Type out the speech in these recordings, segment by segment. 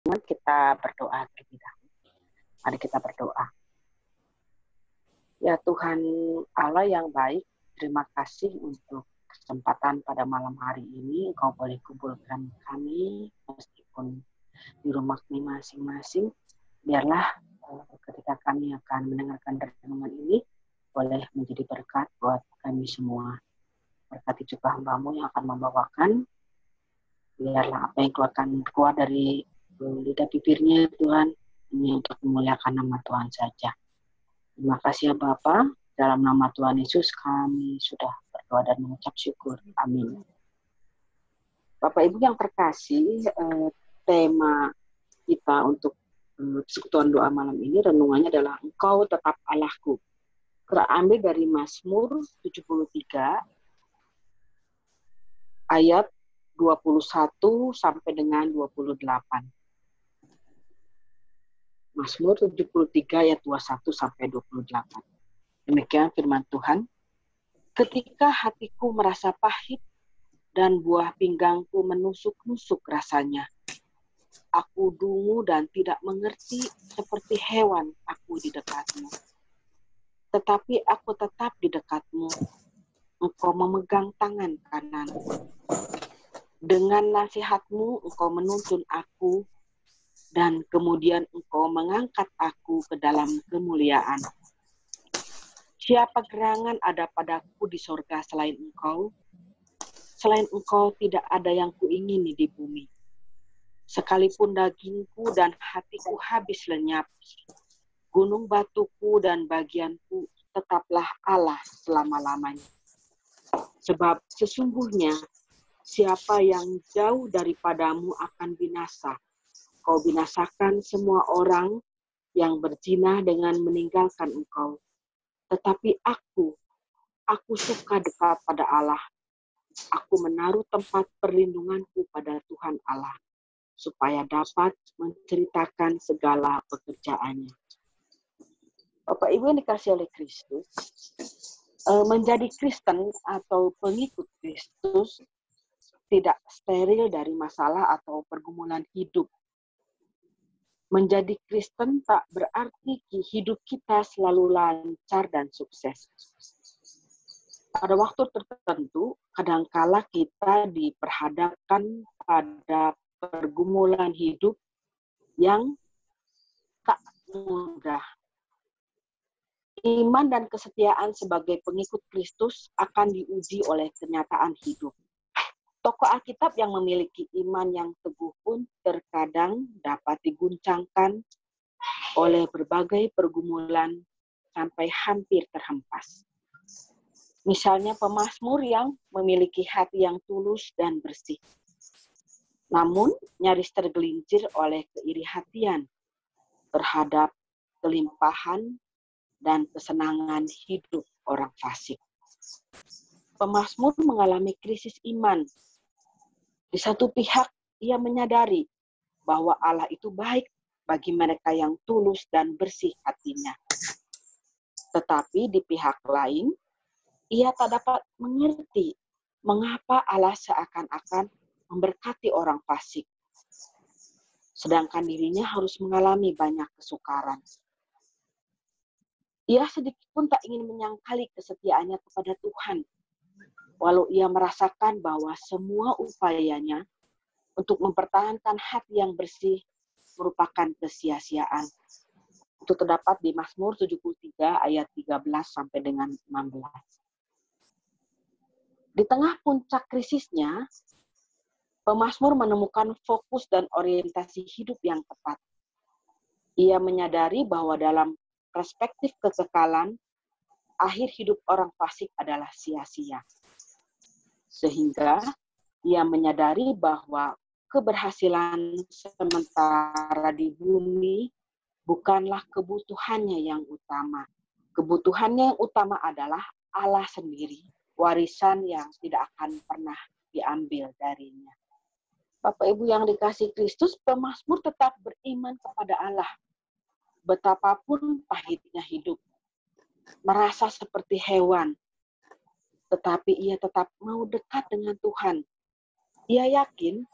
Kita berdoa terlebih dahulu. Mari kita berdoa. Ya Tuhan Allah yang baik, terima kasih untuk kesempatan pada malam hari ini. Engkau boleh kumpulkan kami meskipun di rumah kami masing-masing. Biarlah ketika kami akan mendengarkan renungan ini boleh menjadi berkat buat kami semua. Berkati juga hamba-Mu yang akan membawakan. Biarlah apa yang keluar dari lidah bibirnya Tuhan ini untuk memuliakan nama Tuhan saja. Terima kasih ya Bapa. Dalam nama Tuhan Yesus kami sudah berdoa dan mengucap syukur. Amin. Bapak Ibu yang terkasih, tema kita untuk persekutuan doa malam ini renungannya adalah Engkau tetap Allahku. Terambil dari Mazmur 73 ayat 21 sampai dengan 28. Mazmur 73 ayat 21 sampai 28. Demikian firman Tuhan. Ketika hatiku merasa pahit dan buah pinggangku menusuk-nusuk rasanya, aku dungu dan tidak mengerti seperti hewan aku di dekatmu. Tetapi aku tetap di dekatmu. Engkau memegang tangan kananku. Dengan nasihatmu engkau menuntun aku, dan kemudian engkau mengangkat aku ke dalam kemuliaan. Siapa gerangan ada padaku di sorga selain engkau? Selain engkau tidak ada yang kuingini di bumi. Sekalipun dagingku dan hatiku habis lenyap, gunung batuku dan bagianku tetaplah Allah selama-lamanya. Sebab sesungguhnya siapa yang jauh daripadamu akan binasa. Kau binasakan semua orang yang berzina dengan meninggalkan engkau. Tetapi aku suka dekat pada Allah. Aku menaruh tempat perlindunganku pada Tuhan Allah, supaya dapat menceritakan segala pekerjaannya. Bapak Ibu yang dikasihi oleh Kristus, menjadi Kristen atau pengikut Kristus tidak steril dari masalah atau pergumulan hidup. Menjadi Kristen tak berarti hidup kita selalu lancar dan sukses. Pada waktu tertentu, kadangkala kita diperhadapkan pada pergumulan hidup yang tak mudah. Iman dan kesetiaan sebagai pengikut Kristus akan diuji oleh kenyataan hidup. Tokoh Alkitab yang memiliki iman yang teguh pun terkadang dapat diguncangkan oleh berbagai pergumulan sampai hampir terhempas. Misalnya pemazmur yang memiliki hati yang tulus dan bersih, namun nyaris tergelincir oleh keirihatian terhadap kelimpahan dan kesenangan hidup orang fasik. Pemazmur mengalami krisis iman. Di satu pihak, ia menyadari bahwa Allah itu baik bagi mereka yang tulus dan bersih hatinya. Tetapi di pihak lain, ia tak dapat mengerti mengapa Allah seakan-akan memberkati orang fasik, sedangkan dirinya harus mengalami banyak kesukaran. Ia sedikit pun tak ingin menyangkali kesetiaannya kepada Tuhan, walau ia merasakan bahwa semua upayanya untuk mempertahankan hati yang bersih merupakan kesia-siaan. Itu terdapat di Mazmur 73 ayat 13 sampai dengan 16. Di tengah puncak krisisnya, pemazmur menemukan fokus dan orientasi hidup yang tepat. Ia menyadari bahwa dalam perspektif kekekalan, akhir hidup orang fasik adalah sia-sia. Sehingga ia menyadari bahwa keberhasilan sementara di bumi bukanlah kebutuhannya yang utama. Kebutuhannya yang utama adalah Allah sendiri, warisan yang tidak akan pernah diambil darinya. Bapak Ibu yang dikasihi Kristus, pemazmur tetap beriman kepada Allah. Betapapun pahitnya hidup, merasa seperti hewan, tetapi ia tetap mau dekat dengan Tuhan. Ia yakin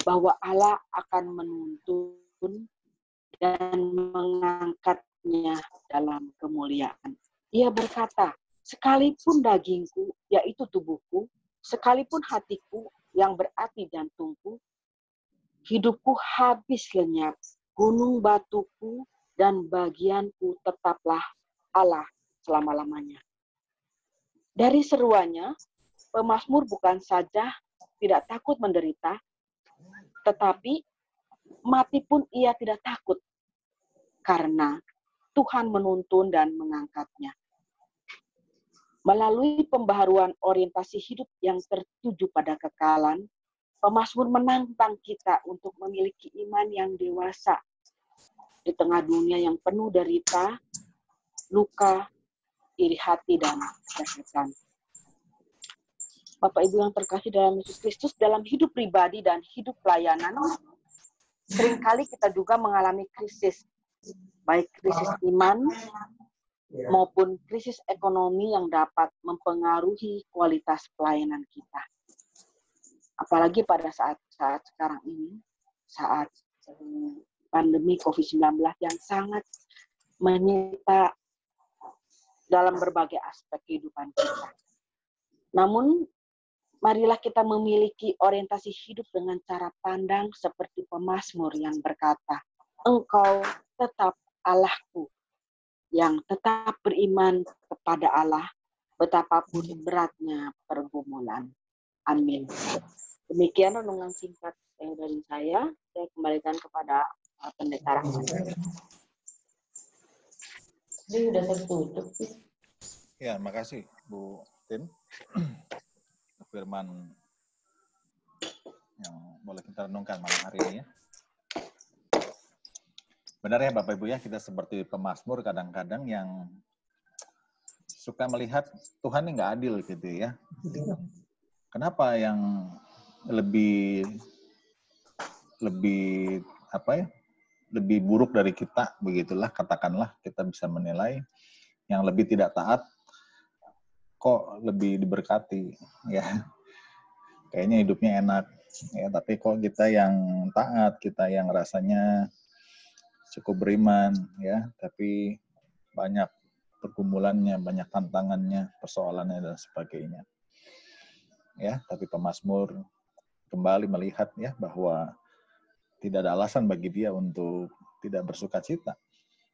bahwa Allah akan menuntun dan mengangkatnya dalam kemuliaan. Ia berkata, sekalipun dagingku, yaitu tubuhku, sekalipun hatiku yang berarti jantungku, hidupku habis lenyap, gunung batuku dan bagianku tetaplah Allah selama-lamanya. Dari seruannya, pemazmur bukan saja tidak takut menderita, tetapi mati pun ia tidak takut, karena Tuhan menuntun dan mengangkatnya. Melalui pembaharuan orientasi hidup yang tertuju pada kekalan, pemazmur menantang kita untuk memiliki iman yang dewasa di tengah dunia yang penuh derita, luka, iri hati, dan kejahatan. Bapak Ibu yang terkasih dalam Yesus Kristus, dalam hidup pribadi dan hidup pelayanan, seringkali kita juga mengalami krisis, baik krisis iman maupun krisis ekonomi yang dapat mempengaruhi kualitas pelayanan kita. Apalagi pada saat sekarang ini, saat pandemi COVID-19 yang sangat menyita dalam berbagai aspek kehidupan kita. Namun, marilah kita memiliki orientasi hidup dengan cara pandang seperti pemazmur yang berkata, Engkau tetap Allahku, yang tetap beriman kepada Allah, betapapun beratnya pergumulan. Amin. Demikian renungan singkat dari saya kembalikan kepada pendeta Rahmat. Ini udah tertutup sih. Ya, makasih Bu Tin. Firman yang boleh kita renungkan malam hari ini ya. Benar ya Bapak Ibu ya, kita seperti pemazmur kadang-kadang yang suka melihat Tuhan ini nggak adil gitu ya. Kenapa yang lebih lebih buruk dari kita, begitulah katakanlah kita bisa menilai, yang lebih tidak taat kok lebih diberkati ya. Kayaknya hidupnya enak ya, tapi kok kita yang taat, kita yang rasanya cukup beriman ya, tapi banyak pergumulannya, banyak tantangannya, persoalannya dan sebagainya. Ya, tapi pemazmur kembali melihat ya bahwa tidak ada alasan bagi dia untuk tidak bersukacita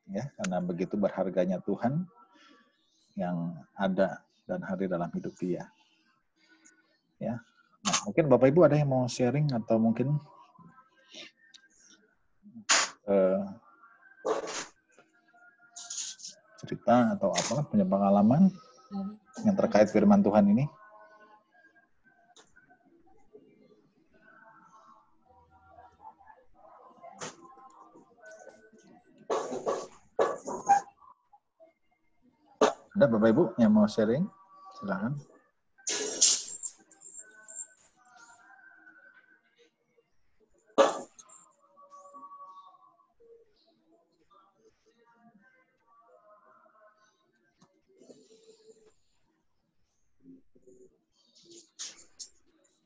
ya, karena begitu berharganya Tuhan yang ada dan hadir dalam hidup dia. Ya. Nah, mungkin Bapak Ibu ada yang mau sharing atau mungkin cerita atau apa, punya pengalaman yang terkait firman Tuhan ini? Ada Bapak Ibu yang mau sharing? Silakan.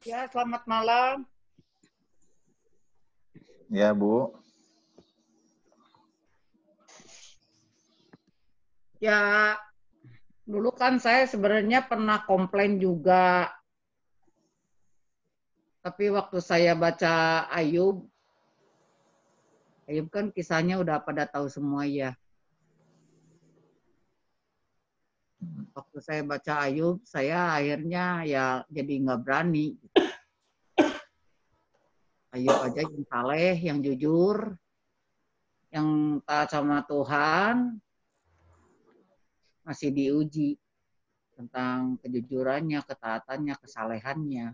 Ya, selamat malam. Ya, Bu. Ya, dulu kan saya sebenarnya pernah komplain juga. Tapi waktu saya baca Ayub kan kisahnya udah pada tahu semua ya. Waktu saya baca Ayub, saya akhirnya ya jadi nggak berani. Ayub aja yang saleh, yang jujur, yang taat sama Tuhan, masih diuji tentang kejujurannya, ketaatannya, kesalehannya.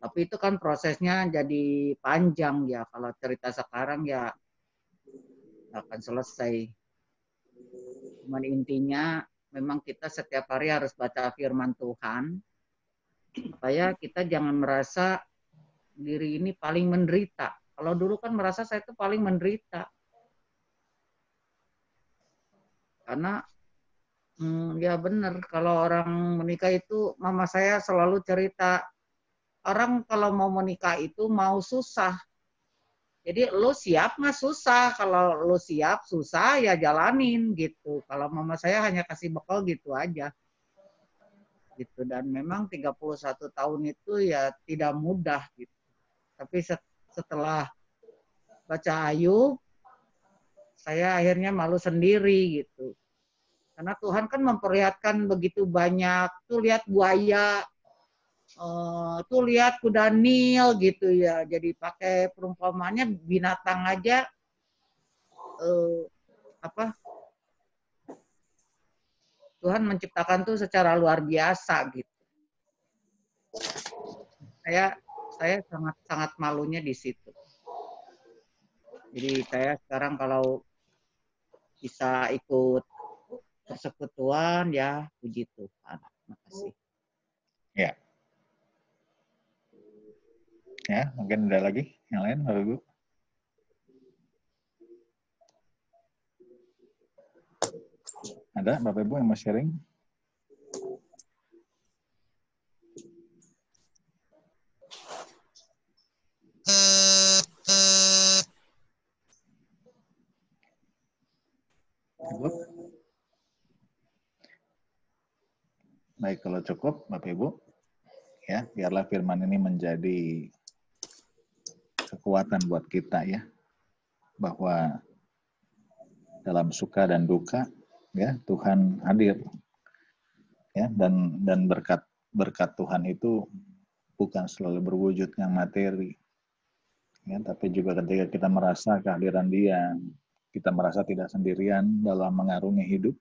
Tapi itu kan prosesnya jadi panjang ya. Kalau cerita sekarang ya nggak akan selesai. Cuman intinya memang kita setiap hari harus baca firman Tuhan supaya kita jangan merasa diri ini paling menderita. Kalau dulu kan merasa saya itu paling menderita. Karena ya benar, kalau orang menikah itu, mama saya selalu cerita, orang kalau mau menikah itu mau susah. Jadi lu siap nggak susah, kalau lu siap susah ya jalanin gitu. Kalau mama saya hanya kasih bekal gitu aja. Gitu, dan memang 31 tahun itu ya tidak mudah gitu. Tapi setelah baca Ayub, saya akhirnya malu sendiri gitu. Karena Tuhan kan memperlihatkan begitu banyak, tuh lihat buaya, tuh lihat kuda Nil gitu ya. Jadi pakai perumpamannya binatang aja Tuhan menciptakan tuh secara luar biasa gitu. Saya sangat malunya di situ. Jadi saya sekarang kalau bisa ikut persekutuan ya puji Tuhan. Terima kasih. Ya. Ya, mungkin ada lagi yang lain, Bapak Ibu. Ada Bapak Ibu yang mau sharing? Cukup? Baik, kalau cukup Bapak Ibu, ya biarlah firman ini menjadi kekuatan buat kita ya, bahwa dalam suka dan duka ya Tuhan hadir ya, dan berkat Tuhan itu bukan selalu berwujud yang materi ya, tapi juga ketika kita merasa kehadiran Dia, kita merasa tidak sendirian dalam mengarungi hidup,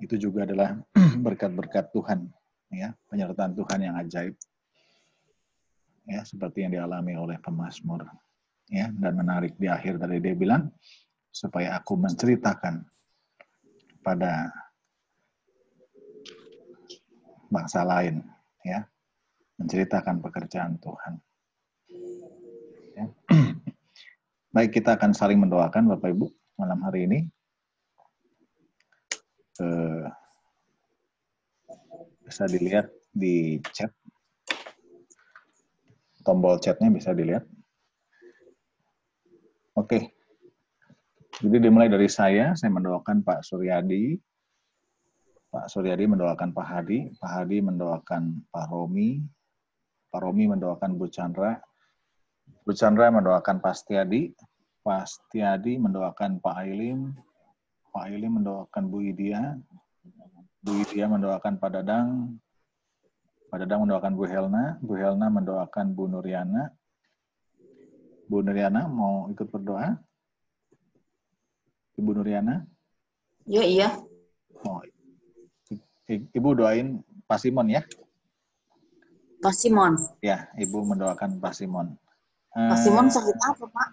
itu juga adalah berkat-berkat Tuhan ya, penyertaan Tuhan yang ajaib ya, seperti yang dialami oleh pemazmur ya. Dan menarik di akhir tadi dia bilang, supaya aku menceritakan pada bangsa lain ya, menceritakan pekerjaan Tuhan ya. Baik, kita akan saling mendoakan Bapak Ibu malam hari ini. Bisa dilihat di chat, tombol chatnya bisa dilihat. Oke, jadi dimulai dari saya mendoakan Pak Suryadi mendoakan Pak Hadi mendoakan Pak Romi mendoakan Bu Chandra mendoakan Pak Setiadi mendoakan Pak Ailim mendoakan Bu Idia mendoakan Pak Dadang mendoakan Bu Helna mendoakan Bu Nuriana mau ikut berdoa? Ibu Nuriana? Iya. Oh, Ibu doain Pak Simon ya? Pak Simon. Ya, Ibu mendoakan Pak Simon. Pak Simon sakit apa, Pak?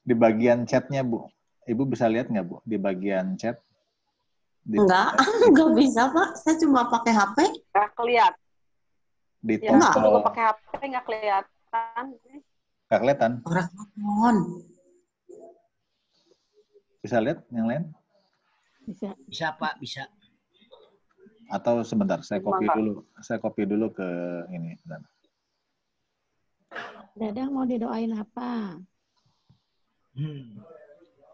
Di bagian chatnya, Bu. Ibu bisa lihat nggak, Bu? Di bagian chat. Enggak bisa, Pak. Saya cuma pakai HP. Nggak kelihatan. Di Ya, aku juga pakai HP, nggak kelihatan. Nggak kelihatan? Rahman. Bisa lihat yang lain? Bisa, Pak, bisa. Atau sebentar, saya copy dulu ke ini. Dadang mau didoain apa?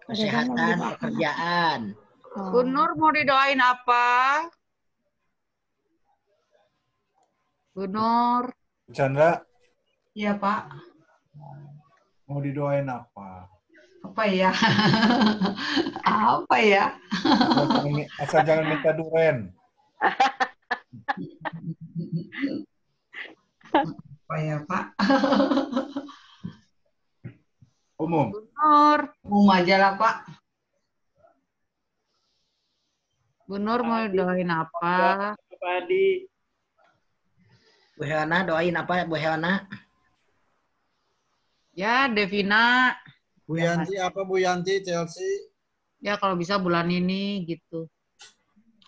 Kesehatan, pekerjaan. Bu Nur mau didoain apa? Bu Nur. Chandra. Iya, Pak. Mau didoain apa? Apa ya? Apa ya? Asal jangan minta duren. Apa ya, Pak? Umum. Bu Nur. Umum aja lah, Pak. Bu Nur mau doain apa? Bu Helena doain apa, Bu Helena? Ya, Devina. Bu Yanti apa Bu Yanti Chelsea? Ya kalau bisa bulan ini gitu.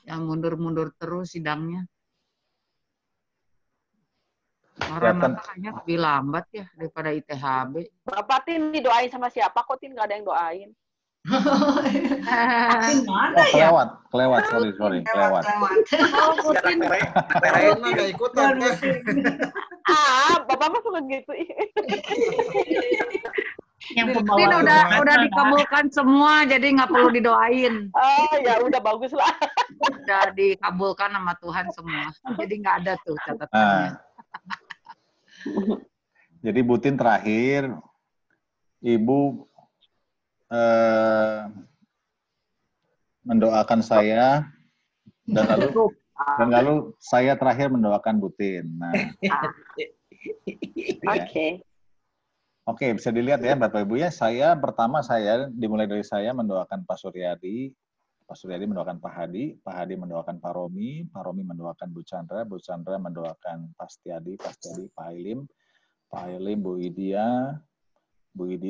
Yang mundur-mundur terus sidangnya. Marah-marah kayaknya lebih lambat ya daripada ITHB. Bapak Tin didoain sama siapa? Kok Tin nggak ada yang doain? Mana ya? Kelewat, sorry, kelewat. Oh, Putin. Keren mah gak ikutan. Bapak mah suka gitu. Yang Tin pembawa udah dikabulkan semua, jadi nggak perlu didoain. Ya udah bagus lah. Udah dikabulkan sama Tuhan semua. Jadi nggak ada tuh catatannya. Nah, jadi Butin terakhir, Ibu mendoakan saya dan lalu saya terakhir mendoakan Butin. Nah, Oke. Oke, bisa dilihat ya Bapak Ibu ya. Pertama dimulai dari saya mendoakan Pak Suryadi mendoakan Pak Hadi mendoakan Pak Romi mendoakan Bu Chandra mendoakan Pak Setiadi, Pak Ilim Bu Idia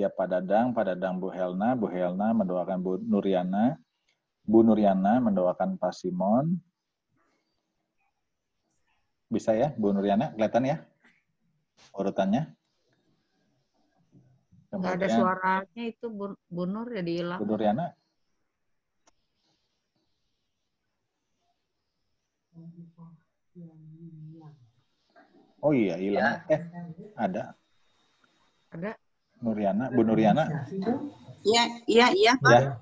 Pak Dadang Bu Helna mendoakan Bu Nuriana mendoakan Pak Simon. Bisa ya, Bu Nuriana, kelihatan ya urutannya? Nggak ada suaranya itu Bu Nur ya hilang. Bu Nuriana. Oh iya, hilang. Ada. Ada. Bu Nuriana. Iya, Pak. Ya.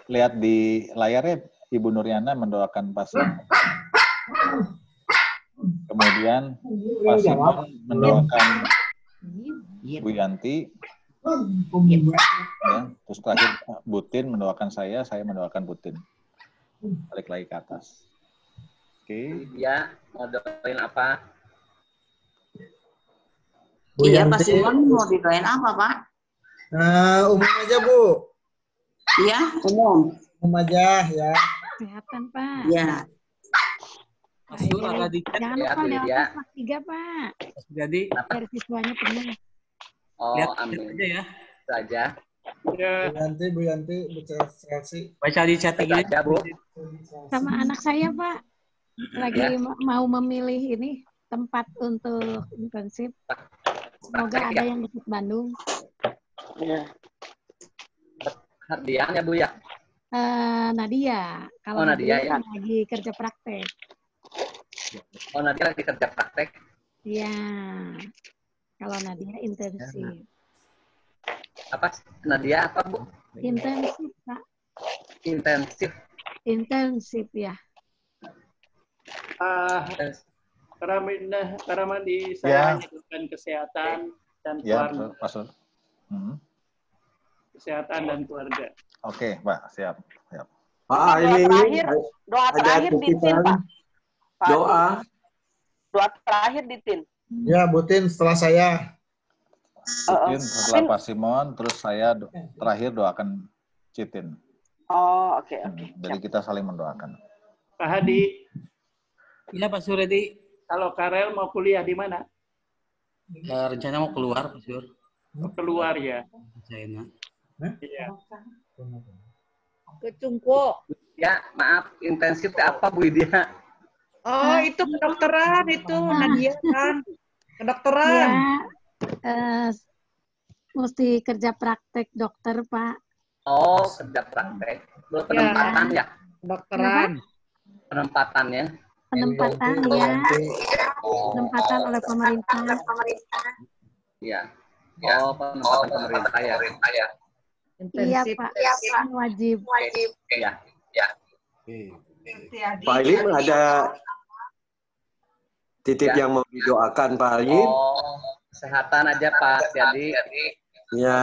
Lihat di layarnya Ibu Nuriana mendoakan Pak Simon. Kemudian Pak Simon mendoakan Bu Yanti. Ya, terus terakhir Butin mendoakan saya mendoakan Butin. Balik lagi ke atas. Oke. Ya, mau doain apa? Iya, Pak Simon mau didoain apa, Pak? Umum aja, Bu. Iya, umum. Umum aja ya. Kesehatan, Pak. Iya. Jangan lupa lewat kelas 3, Pak. Jadi, Biar siswanya penuh. oh, amin. Aja ya. Itu aja. Bu Yanti, Bu Chelsea. Baca di chatting aja, Bu. Sama anak saya, Pak. Lagi mau memilih ini tempat untuk intensif. Semoga ada yang dekat Bandung. Hardian ya, Bu ya? Nadia. Kalau Nadia ya. Lagi kerja praktek. Oh, Nadia lagi kerja praktek. Iya. Kalau Nadia intensif. Apa? Nadia apa, Bu? Intensif, Pak. Intensif ya. Karamadi saya menyebutkan kesehatan dan keluarga. Kesehatan dan keluarga. Oke, Pak, siap. Pak, doa terakhir di Tin, Pak. Doa terakhir di Tin. Ya, Butin setelah saya. Citin setelah Pak Simon, terus saya terakhir doakan Citin. Oh, oke. Jadi kita saling mendoakan. Pak Hadi. Iya, Pak Suryadi. Kalau Karel mau kuliah di mana? Rencana mau keluar, Pak Sur. Keluar ya. China. Iya. Ke Cungko. Ya, maaf. Intensif apa, Bu Idia? Oh, itu kedokteran itu Nadia kan. Kedokteran. Ya, mesti kerja praktek dokter, Pak. Oh, kerja praktek. Belum penempatan ya? Kedokteran. Penempatannya. Penempatan ya. Penempatan oleh pemerintah. Iya. Oh, penempatan pemerintah ya. Iya, Pak. Wajib. Iya. Pak Ilim ada titip yang mau didoakan, Pak Ilim? Oh, kesehatan aja, Pak. Jadi ya.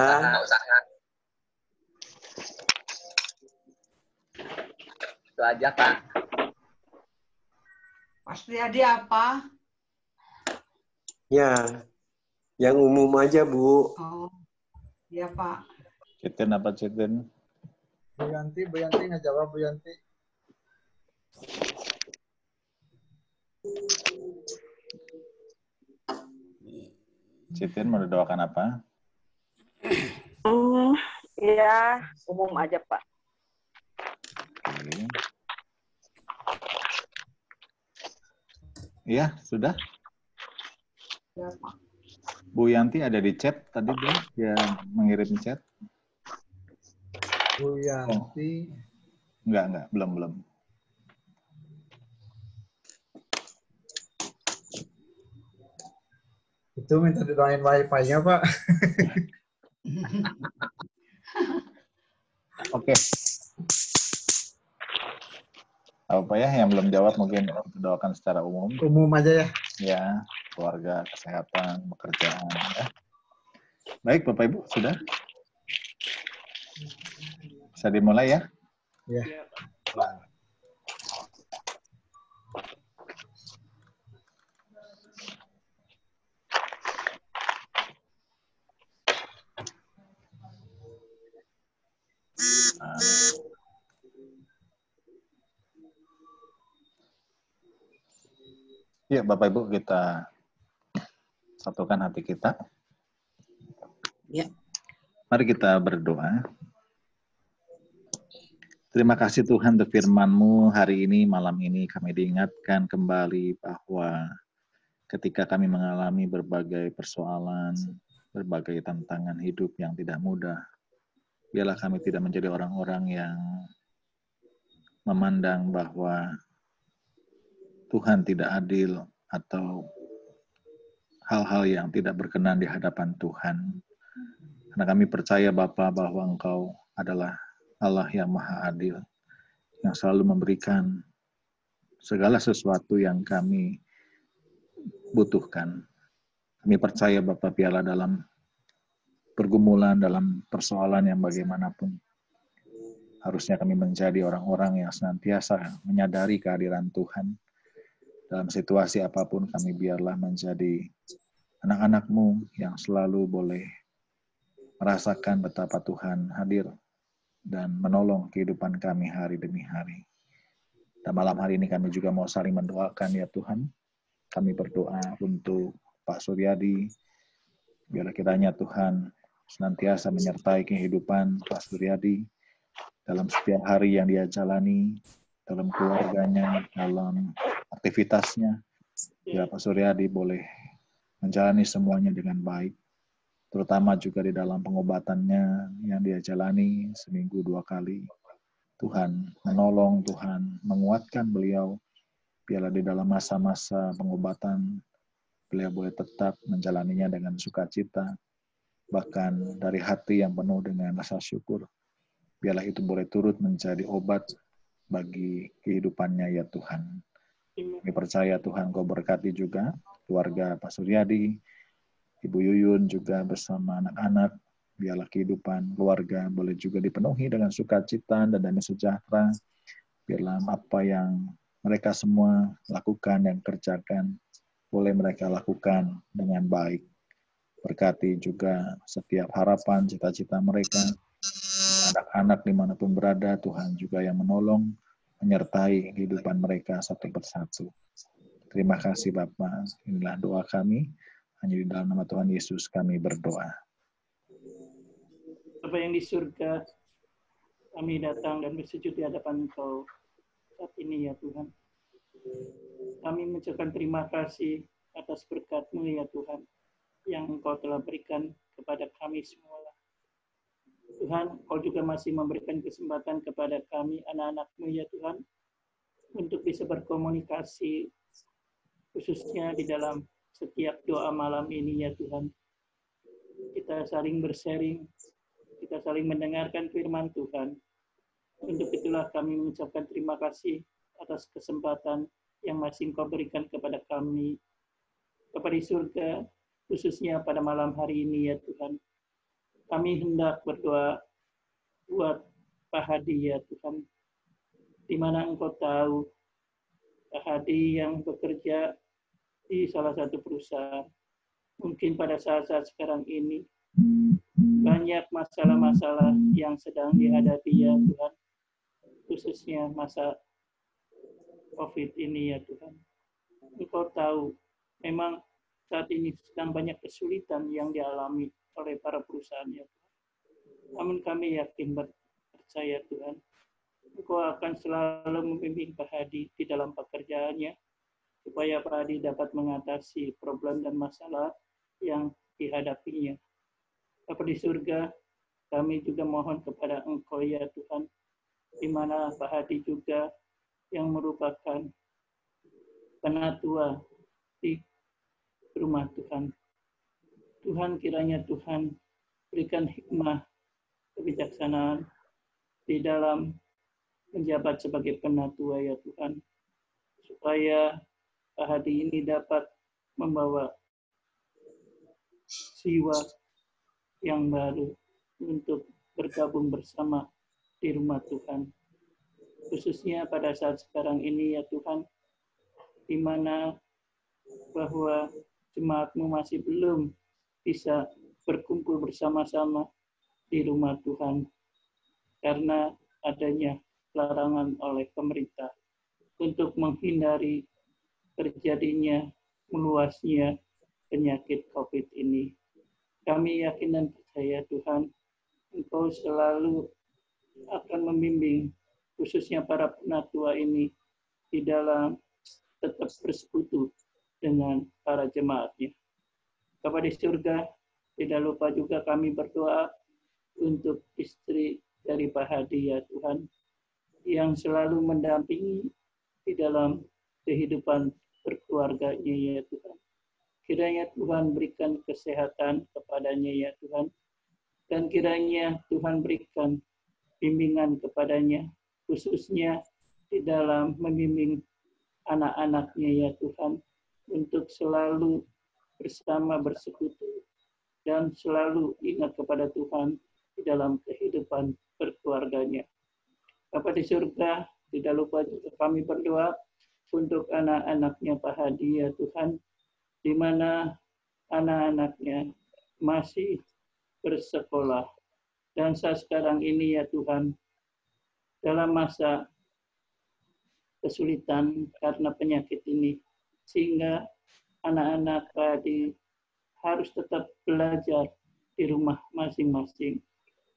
Itu aja, Pak. Mas Riyadi apa? Ya, yang umum aja, Bu. Oh, iya, Pak. Citin apa Citin? Bu Yanti nggak jawab, Bu Yanti. Citin mau didoakan apa? Ya, umum aja, Pak. Oke. Iya, sudah. Ya, Pak. Bu Yanti ada di chat tadi dia mengirim chat. Bu Yanti. Enggak, belum. Itu minta didoain wifi-nya, Pak. Oke. Apa ya yang belum jawab mungkin doakan secara umum. Umum aja ya. Ya, keluarga, kesehatan, pekerjaan. Ya. Baik, Bapak Ibu, sudah? Bisa dimulai ya? Ya. Ya, Bapak Ibu, kita satukan hati kita. Ya. Mari kita berdoa. Terima kasih Tuhan untuk firman-Mu hari ini, malam ini kami diingatkan kembali bahwa ketika kami mengalami berbagai persoalan, berbagai tantangan hidup yang tidak mudah, biarlah kami tidak menjadi orang-orang yang memandang bahwa Tuhan tidak adil atau hal-hal yang tidak berkenan di hadapan Tuhan. Karena kami percaya Bapa bahwa Engkau adalah Allah yang maha adil, yang selalu memberikan segala sesuatu yang kami butuhkan. Kami percaya Bapa biarlah dalam pergumulan, dalam persoalan yang bagaimanapun, harusnya kami menjadi orang-orang yang senantiasa menyadari kehadiran Tuhan. Dalam situasi apapun kami biarlah menjadi anak-anak-Mu yang selalu boleh merasakan betapa Tuhan hadir dan menolong kehidupan kami hari demi hari. Dan malam hari ini kami juga mau saling mendoakan ya Tuhan. Kami berdoa untuk Pak Suryadi. Biarlah kiranya Tuhan senantiasa menyertai kehidupan Pak Suryadi dalam setiap hari yang dia jalani, dalam keluarganya, dalam aktivitasnya. Biar Pak Suryadi boleh menjalani semuanya dengan baik. Terutama juga di dalam pengobatannya yang dia jalani seminggu 2 kali. Tuhan menolong, Tuhan menguatkan beliau. Biarlah di dalam masa-masa pengobatan, beliau boleh tetap menjalaninya dengan sukacita. Bahkan dari hati yang penuh dengan rasa syukur. Biarlah itu boleh turut menjadi obat bagi kehidupannya ya Tuhan. Kami percaya Tuhan Kau berkati juga keluarga Pak Suryadi, Ibu Yuyun juga bersama anak-anak. Biarlah kehidupan keluarga boleh juga dipenuhi dengan sukacita dan damai sejahtera. Biarlah apa yang mereka semua lakukan dan kerjakan, boleh mereka lakukan dengan baik. Berkati juga setiap harapan, cita-cita mereka. Anak-anak dimanapun berada, Tuhan juga yang menolong, menyertai kehidupan mereka satu persatu. Terima kasih Bapa. Inilah doa kami. Hanya di dalam nama Tuhan Yesus kami berdoa. Bapa yang di surga, kami datang dan bersujud di hadapan Engkau saat ini ya Tuhan. Kami mengucapkan terima kasih atas berkat-Mu ya Tuhan, yang Engkau telah berikan kepada kami semua. Tuhan, Engkau juga masih memberikan kesempatan kepada kami, anak-anak-Mu ya Tuhan, untuk bisa berkomunikasi, khususnya di dalam setiap doa malam ini ya Tuhan. Kita saling bersharing, kita saling mendengarkan firman Tuhan. Untuk itulah kami mengucapkan terima kasih atas kesempatan yang masih Engkau berikan kepada kami, Bapa di surga, khususnya pada malam hari ini ya Tuhan. Kami hendak berdoa buat Pak Hadi ya Tuhan, di mana Engkau tahu Pak Hadi yang bekerja di salah satu perusahaan. Mungkin pada saat-saat sekarang ini banyak masalah-masalah yang sedang dihadapi ya Tuhan, khususnya masa COVID ini ya Tuhan. Engkau tahu, memang saat ini sedang banyak kesulitan yang dialami oleh para perusahaan ya Tuhan. Namun kami yakin percaya Tuhan, Engkau akan selalu membimbing Pak Hadi di dalam pekerjaannya, supaya Pak Hadi dapat mengatasi problem dan masalah yang dihadapinya. Bapa di surga, kami juga mohon kepada Engkau ya Tuhan, di mana Pak Hadi juga yang merupakan penatua di rumah Tuhan. Tuhan, kiranya Tuhan berikan hikmah, kebijaksanaan di dalam menjabat sebagai penatua ya Tuhan, supaya Pak Hadi ini dapat membawa jiwa yang baru untuk bergabung bersama di rumah Tuhan. Khususnya pada saat sekarang ini ya Tuhan, di mana bahwa jemaat-Mu masih belum bisa berkumpul bersama-sama di rumah Tuhan karena adanya larangan oleh pemerintah untuk menghindari terjadinya meluasnya penyakit COVID ini. Kami yakin dan percaya Tuhan, Engkau selalu akan membimbing khususnya para penatua ini di dalam tetap bersekutu dengan para jemaatnya. Bapa di surga, tidak lupa juga kami berdoa untuk istri dari Pak Hadi ya Tuhan, yang selalu mendampingi di dalam kehidupan berkeluarganya ya Tuhan. Kiranya Tuhan berikan kesehatan kepadanya ya Tuhan, dan kiranya Tuhan berikan bimbingan kepadanya, khususnya di dalam membimbing anak-anaknya ya Tuhan, untuk selalu bersama bersekutu dan selalu ingat kepada Tuhan di dalam kehidupan berkeluarganya. Bapa di surga, tidak lupa juga kami berdoa untuk anak-anaknya Pak Hadi ya Tuhan, di mana anak-anaknya masih bersekolah. Dan saat sekarang ini ya Tuhan, dalam masa kesulitan karena penyakit ini, sehingga anak-anak Pak Hadi harus tetap belajar di rumah masing-masing.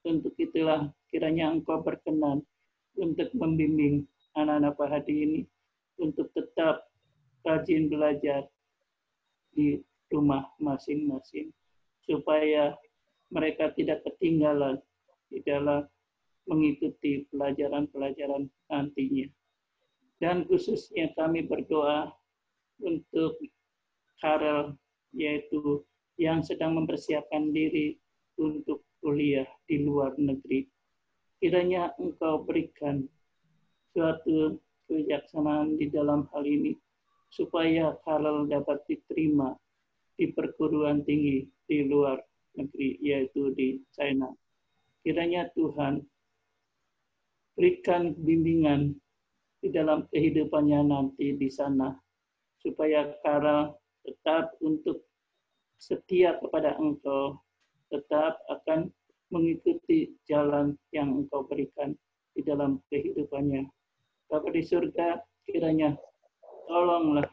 Untuk itulah kiranya Engkau berkenan untuk membimbing anak-anak Pak Hadi ini untuk tetap rajin belajar di rumah masing-masing, supaya mereka tidak ketinggalan di dalam mengikuti pelajaran-pelajaran nantinya. Dan khususnya kami berdoa untuk Karel, yaitu yang sedang mempersiapkan diri untuk kuliah di luar negeri. Kiranya Engkau berikan suatu kebijaksanaan di dalam hal ini, supaya Karel dapat diterima di perguruan tinggi di luar negeri, yaitu di China. Kiranya Tuhan berikan bimbingan di dalam kehidupannya nanti di sana, supaya Karel tetap untuk setia kepada Engkau, tetap akan mengikuti jalan yang Engkau berikan di dalam kehidupannya. Bapa di surga, kiranya tolonglah,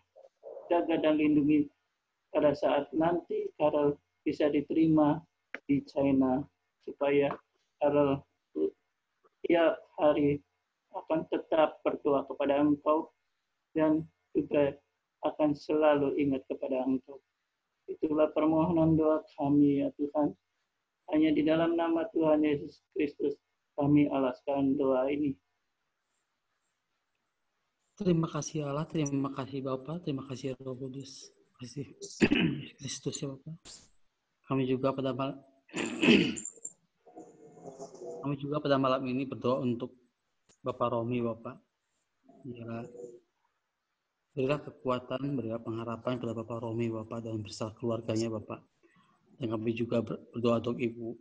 jaga dan lindungi pada saat nanti Karel bisa diterima di China, supaya Karel tiap hari akan tetap berdoa kepada Engkau dan juga akan selalu ingat kepada Engkau. Itulah permohonan doa kami ya Tuhan. Hanya di dalam nama Tuhan Yesus Kristus kami alaskan doa ini. Terima kasih Allah, terima kasih Bapa, terima kasih Roh Kudus, terima kasih Kristus ya Bapa. Kami juga pada malam ini berdoa untuk Bapak Romi, Bapak. Berilah kekuatan, berilah pengharapan kepada Bapak Romi, Bapak, dan beserta keluarganya, Bapak. Dan kami juga berdoa untuk Ibu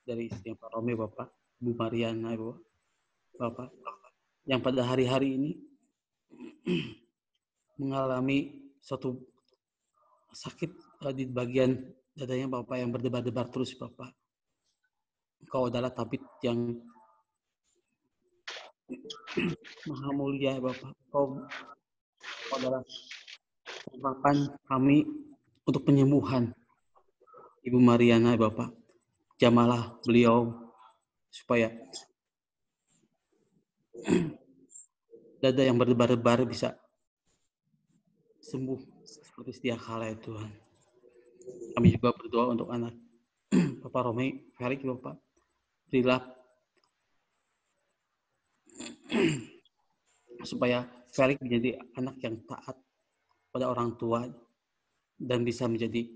dari istri Pak Romi, Bapak, Ibu Mariana, Ibu, Bapak, yang pada hari-hari ini mengalami suatu sakit di bagian dadanya, Bapak, yang berdebar-debar terus, Bapak. Engkau adalah tabib yang maha mulia, Bapak. Engkau adalah harapan kami untuk penyembuhan Ibu Mariana, Bapak. Jamalah beliau supaya dada yang berdebar-debar bisa sembuh seperti sedia kala ya Tuhan. Kami juga berdoa untuk anak Bapak Romi Felix, Bapak. Berilah supaya Felix menjadi anak yang taat pada orang tua dan bisa menjadi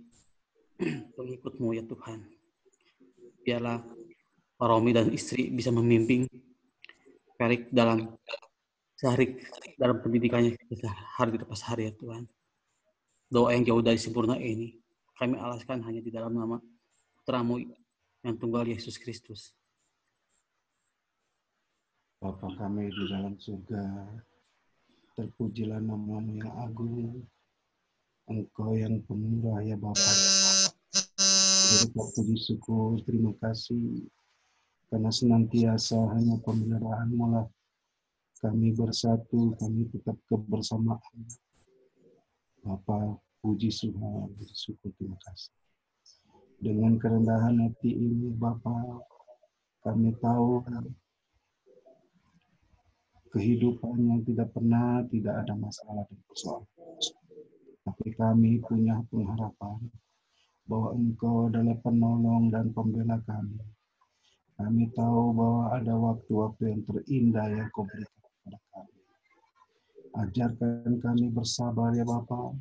pengikut-Mu ya Tuhan. Biarlah Pak Romi dan istri bisa membimbing Perik dalam pendidikannya hari lepas hari ya Tuhan. Doa yang jauh dari sempurna ini kami alaskan hanya di dalam nama Putra-Mu yang tunggal Yesus Kristus. Bapa kami di dalam surga, terpujilah nama-Mu yang agung. Engkau yang pemurah ya Bapa. Kita puji syukur, terima kasih karena senantiasa hanya pemeliharaan-Mu lah kami bersatu, kami tetap kebersamaan. Bapa, puji Tuhan, syukur, terima kasih. Dengan kerendahan hati ini, Bapa, kami tahu kehidupan yang tidak ada masalah dan persoalan. Tapi kami punya pengharapan bahwa Engkau adalah penolong dan pembela kami. Kami tahu bahwa ada waktu-waktu yang terindah yang Kau berikan kepada kami. Ajarkan kami bersabar ya Bapa.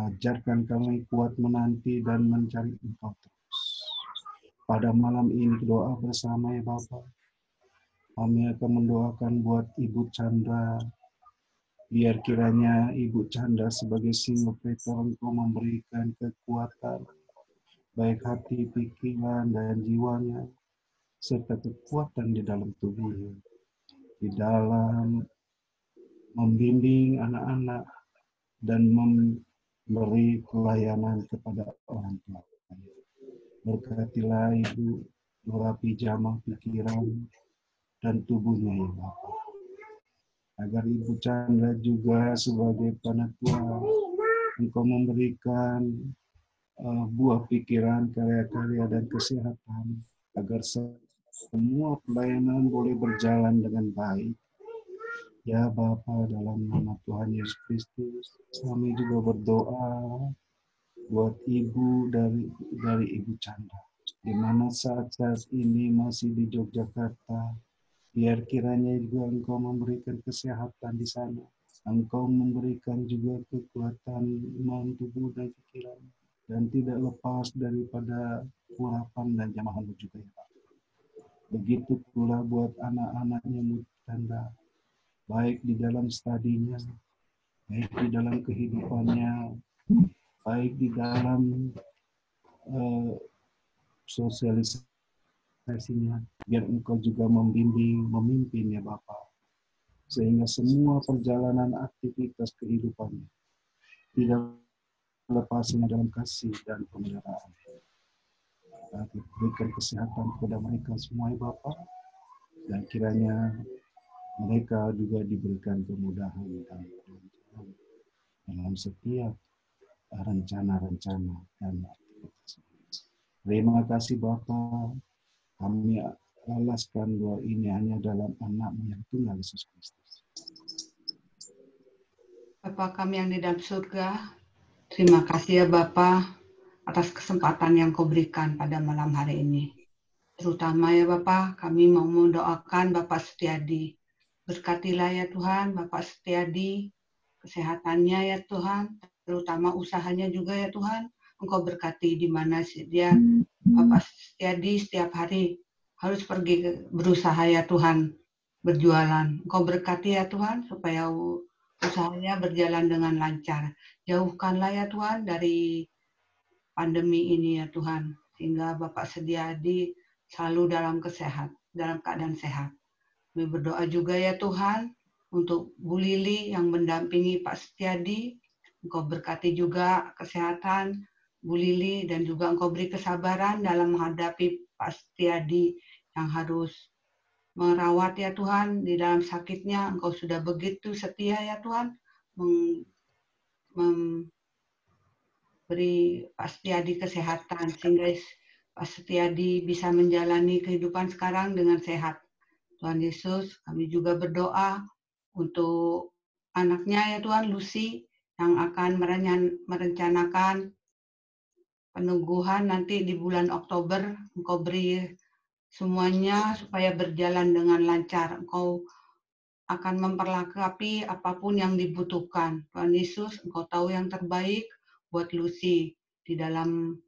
Ajarkan kami kuat menanti dan mencari Engkau terus. Pada malam ini doa bersama ya Bapa. Kami akan mendoakan buat Ibu Chandra. Biar kiranya Ibu Chandra sebagai single Peter Engkau memberikan kekuatan, baik hati, pikiran, dan jiwanya, serta kekuatan di dalam tubuhnya, di dalam membimbing anak-anak dan memberi pelayanan kepada orang tua. Berkatilah Ibu merapi jamah pikiran dan tubuhnya ya Bapa. Agar Ibu Chandra juga sebagai penatua, Engkau memberikan buah pikiran, karya-karya, dan kesehatan, agar semua pelayanan boleh berjalan dengan baik. Ya Bapa, dalam nama Tuhan Yesus Kristus, kami juga berdoa buat Ibu dari Ibu Chandra, di mana saat-saat ini masih di Yogyakarta. Biar kiranya juga Engkau memberikan kesehatan di sana. Engkau memberikan juga kekuatan iman, tubuh, dan pikiran. Dan tidak lepas daripada urapan dan jamaah-Mu juga ya Pak. Begitu pula buat anak-anaknya Chandra, baik di dalam studinya, baik di dalam kehidupannya, baik di dalam sosialisasinya, biar Engkau juga membimbing, memimpin ya Bapa, sehingga semua perjalanan aktivitas kehidupannya tidak lepasnya dalam kasih dan pemeliharaan. Berikan kesehatan kepada mereka semua ya Bapa, dan kiranya mereka juga diberikan kemudahan dan kelancaran dalam setiap rencana-rencana dan aktivitas. Terima kasih Bapa. Kami alaskan doa ini hanya dalam anak-Mu yang tunggal Yesus Kristus. Bapa kami yang di dalam surga, terima kasih ya Bapa atas kesempatan yang Kau berikan pada malam hari ini. Terutama ya Bapa, kami mau mendoakan Bapak Setiadi. Berkatilah ya Tuhan Bapak Setiadi, kesehatannya ya Tuhan, terutama usahanya juga ya Tuhan. Engkau berkati di mana dia Bapak Setiadi setiap hari harus pergi berusaha ya Tuhan, berjualan. Engkau berkati ya Tuhan supaya usahanya berjalan dengan lancar. Jauhkanlah ya Tuhan dari pandemi ini ya Tuhan, sehingga Bapak Setiadi selalu dalam keadaan sehat. Kami berdoa juga ya Tuhan untuk Bu Lili yang mendampingi Pak Setiadi. Engkau berkati juga kesehatan Bu Lili dan juga Engkau beri kesabaran dalam menghadapi Pak Setiadi yang harus merawat ya Tuhan di dalam sakitnya. Engkau sudah begitu setia ya Tuhan memberi Pak Setiadi kesehatan sehingga Pak Setiadi bisa menjalani kehidupan sekarang dengan sehat. Tuhan Yesus, kami juga berdoa untuk anaknya ya Tuhan, Lucy, yang akan merencanakan peneguhan nanti di bulan Oktober. Engkau beri semuanya supaya berjalan dengan lancar. Engkau akan memperlengkapi apapun yang dibutuhkan. Tuhan Yesus, Engkau tahu yang terbaik buat Lucy di dalam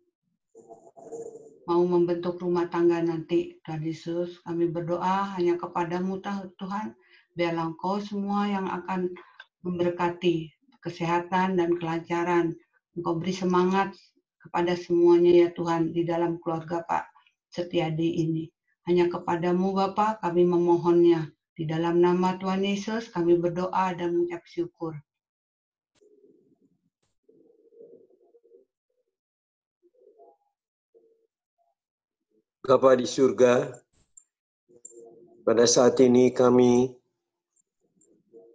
mau membentuk rumah tangga nanti. Tuhan Yesus, kami berdoa hanya kepadamu Tuhan, biarlah Engkau semua yang akan memberkati kesehatan dan kelancaran. Engkau beri semangat kepada semuanya ya Tuhan di dalam keluarga Pak Setiadi ini. Hanya kepadamu Bapa kami memohonnya. Di dalam nama Tuhan Yesus kami berdoa dan mengucap syukur. Bapa di surga, pada saat ini kami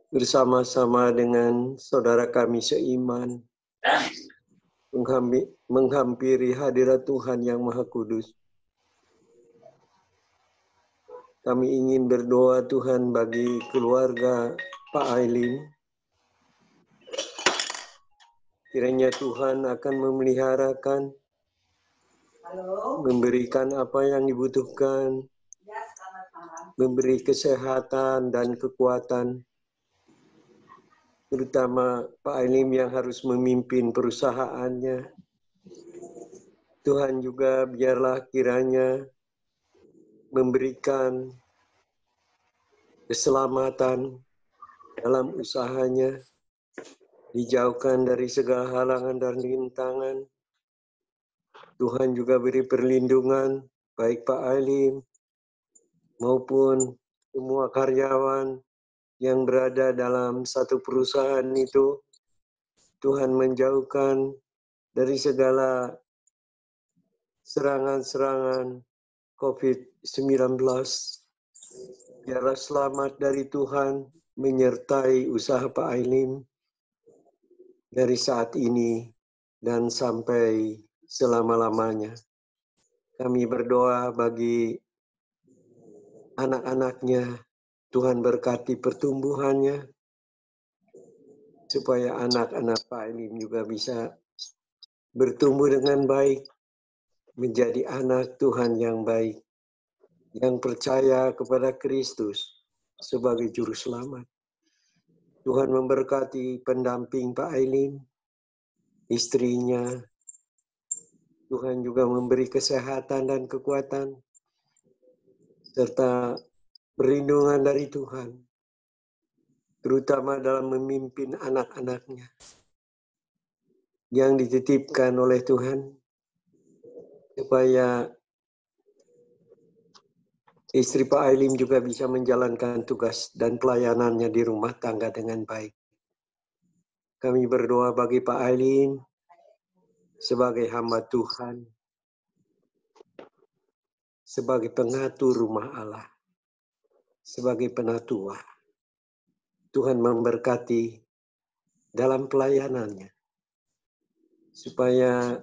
bersama-sama dengan saudara kami seiman menghampiri hadirat Tuhan yang Maha Kudus. Kami ingin berdoa Tuhan bagi keluarga Pak Ailin. Kiranya Tuhan akan memeliharakan, memberikan apa yang dibutuhkan, memberi kesehatan dan kekuatan, terutama Pak Ailin yang harus memimpin perusahaannya. Tuhan juga biarlah kiranya memberikan keselamatan dalam usahanya, dijauhkan dari segala halangan dan rintangan. Tuhan juga beri perlindungan baik Pak Ailin maupun semua karyawan yang berada dalam satu perusahaan itu. Tuhan menjauhkan dari segala serangan-serangan COVID-19. Biarlah selamat dari Tuhan menyertai usaha Pak Ailin dari saat ini dan sampai selama-lamanya. Kami berdoa bagi anak-anaknya, Tuhan berkati pertumbuhannya, supaya anak-anak Pak Ailin juga bisa bertumbuh dengan baik, menjadi anak Tuhan yang baik, yang percaya kepada Kristus sebagai Juru Selamat. Tuhan memberkati pendamping Pak Ailin, istrinya. Tuhan juga memberi kesehatan dan kekuatan, serta perlindungan dari Tuhan, terutama dalam memimpin anak-anaknya yang dititipkan oleh Tuhan, supaya istri Pak Ailin juga bisa menjalankan tugas dan pelayanannya di rumah tangga dengan baik. Kami berdoa bagi Pak Ailin sebagai hamba Tuhan, sebagai pengatur rumah Allah, sebagai penatua. Tuhan memberkati dalam pelayanannya, supaya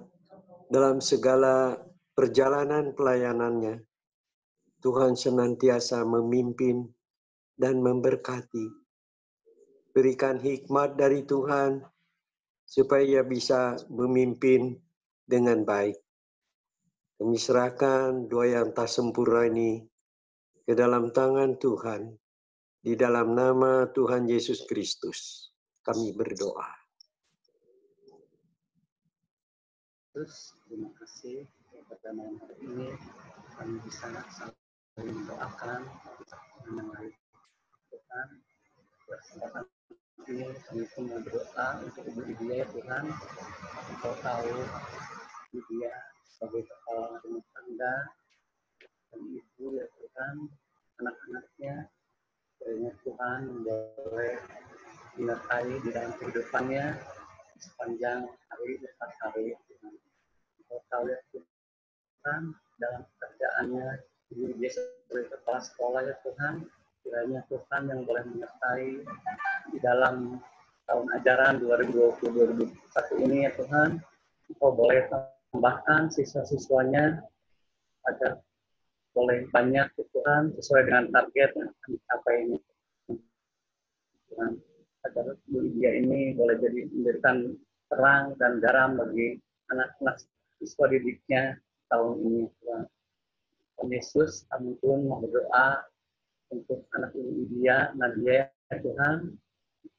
dalam segala perjalanan pelayanannya, Tuhan senantiasa memimpin dan memberkati. Berikan hikmat dari Tuhan, supaya ia bisa memimpin dengan baik. Kami serahkan doa yang tak sempurna ini ke dalam tangan Tuhan. Di dalam nama Tuhan Yesus Kristus, kami berdoa. Terima kasih pada malam hari ini kami bisa saling mendoakan mengenai Tuhan. Kesempatan ini kami pun berdoa untuk Ibu Lydia ya Tuhan. Engkau tahu Lydia sebagai kepala rumah tangga dan ibu ya Tuhan, anak-anaknya. Kiranya Tuhan boleh menyertai di dalam kehidupannya sepanjang hari lepas hari. Engkau tahu ya Tuhan, dalam pekerjaannya, Ibu dia sebagai kepala sekolah ya Tuhan, kiranya Tuhan yang boleh menyertai di dalam tahun ajaran 2020-2021 ini ya Tuhan. Engkau boleh tambahkan siswa-siswanya agar boleh banyak ya Tuhan, sesuai dengan target yang akan dicapai ini. Tuhan, agar Bu Lydia ini boleh menjadikan terang dan garam bagi anak-anak siswa didiknya tahun ini. Tuhan Yesus, kami pun mau berdoa untuk anak Ibu Lydia, Nadia ya Tuhan.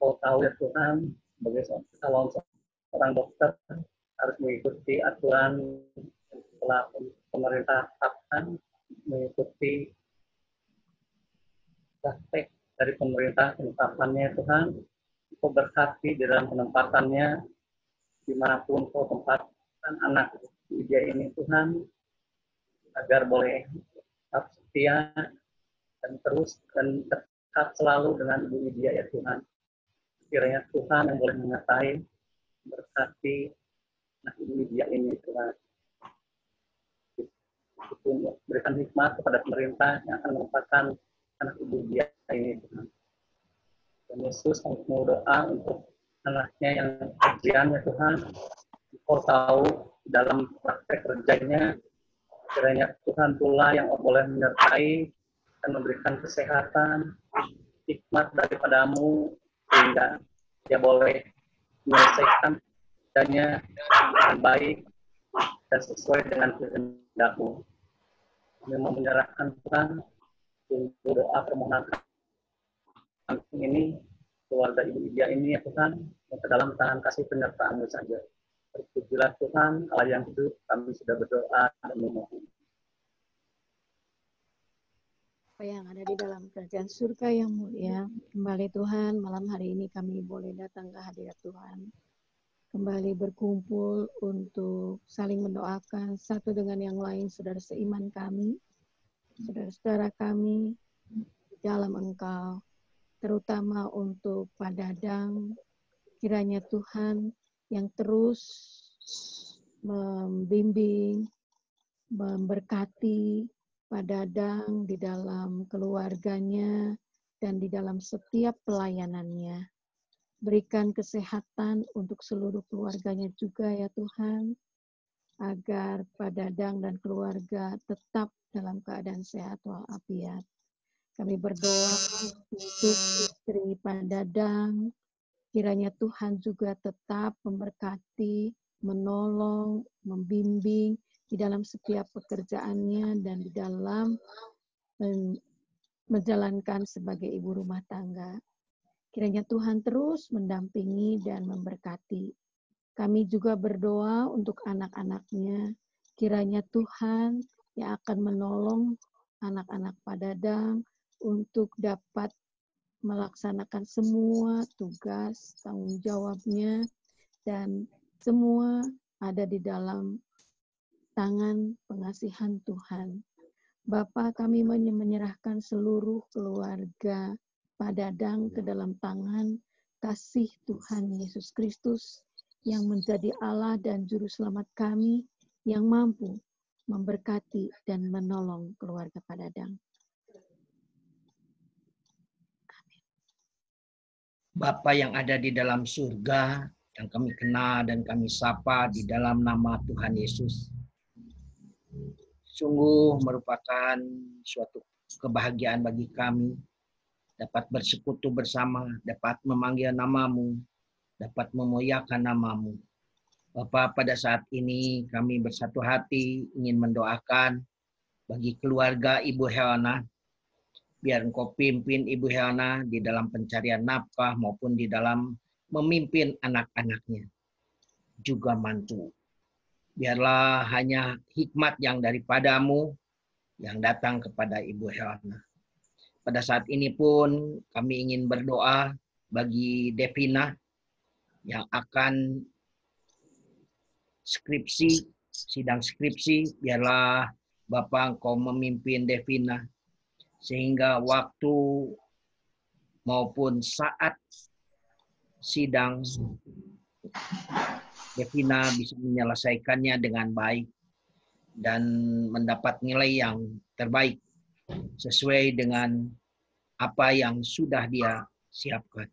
Kau tahu ya Tuhan, sebagai calon seorang dokter harus mengikuti aturan telah pemerintah tetapkan mengikuti praktek dari pemerintah penetapannya Tuhan, Engkau berkati di dalam penempatannya dimanapun Engkau tempatkan anak dia ini Tuhan, agar boleh tetap setia dan terus dan dekat selalu dengan Ibu Widya ya Tuhan. Kiranya Tuhan yang boleh menyertai, berkati anak Ibu Widya ini Tuhan. Berikan hikmat kepada pemerintah yang akan menempatkan anak Ibu Widya ini Tuhan. Dan Yesus mau doa untuk anaknya yang ujiannya Tuhan. Engkau tahu dalam praktek kerjanya, kiranya Tuhan pula yang boleh menyertai dan memberikan kesehatan, hikmat daripadamu, sehingga dia boleh menyelesaikan kerjanya dengan baik dan sesuai dengan kehendak-Mu. Kami mau menyerahkan Tuhan untuk doa permohonan ini, keluarga Ibu Widya ini ya Tuhan, yang ke dalam tangan kasih penyertaan-Mu saja. Terpujilah Tuhan, Allah yang hidup, kami sudah berdoa dan memohon. Apa yang ada di dalam kerajaan surga yang mulia, kembali Tuhan, malam hari ini kami boleh datang ke hadirat Tuhan. Kembali berkumpul untuk saling mendoakan satu dengan yang lain, saudara seiman kami, saudara-saudara kami di dalam Engkau, terutama untuk Pak Dadang, kiranya Tuhan yang terus membimbing, memberkati Pak Dadang di dalam keluarganya dan di dalam setiap pelayanannya. Berikan kesehatan untuk seluruh keluarganya juga ya Tuhan, agar Pak Dadang dan keluarga tetap dalam keadaan sehat walafiat. Kami berdoa untuk istri Pak Dadang, kiranya Tuhan juga tetap memberkati, menolong, membimbing di dalam setiap pekerjaannya dan di dalam menjalankan sebagai ibu rumah tangga. Kiranya Tuhan terus mendampingi dan memberkati. Kami juga berdoa untuk anak-anaknya. Kiranya Tuhan yang akan menolong anak-anak Pak Dadang untuk dapat melaksanakan semua tugas, tanggung jawabnya, dan semua ada di dalam tangan pengasihan Tuhan. Bapa, kami menyerahkan seluruh keluarga Pak Dadang ke dalam tangan kasih Tuhan Yesus Kristus yang menjadi Allah dan Juru Selamat kami yang mampu memberkati dan menolong keluarga Pak Dadang. Bapa yang ada di dalam surga, yang kami kenal dan kami sapa di dalam nama Tuhan Yesus. Sungguh merupakan suatu kebahagiaan bagi kami dapat bersekutu bersama, dapat memanggil namamu, dapat memuliakan namamu. Bapa, pada saat ini kami bersatu hati ingin mendoakan bagi keluarga Ibu Helena, biar Engkau pimpin Ibu Helena di dalam pencarian nafkah maupun di dalam memimpin anak-anaknya, juga mantu. Biarlah hanya hikmat yang daripadamu yang datang kepada Ibu Helena. Pada saat ini pun kami ingin berdoa bagi Devina yang akan sidang skripsi. Biarlah Bapak Engkau memimpin Devina, sehingga waktu maupun saat sidang Devina bisa menyelesaikannya dengan baik dan mendapat nilai yang terbaik sesuai dengan apa yang sudah dia siapkan.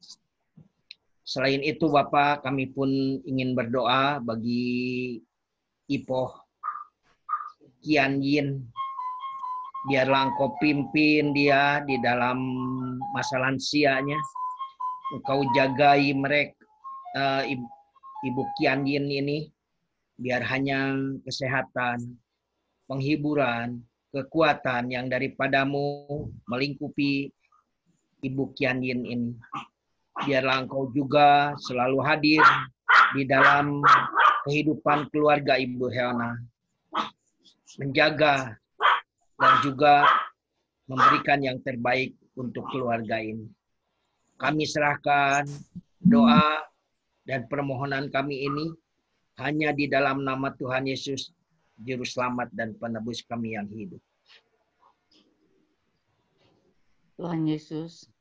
Selain itu Bapak, kami pun ingin berdoa bagi Ipoh Kian Yin. Biarlah Engkau pimpin dia di dalam masa lansianya. Engkau jagai mereka, Ibu Kian Yin ini, biar hanya kesehatan, penghiburan, kekuatan yang daripadamu melingkupi Ibu Kian Yin ini. Biarlah Engkau juga selalu hadir di dalam kehidupan keluarga Ibu Helena. menjaga, dan juga memberikan yang terbaik untuk keluarga ini. Kami serahkan doa dan permohonan kami ini hanya di dalam nama Tuhan Yesus, Juru Selamat dan Penebus kami yang hidup. Tuhan Yesus,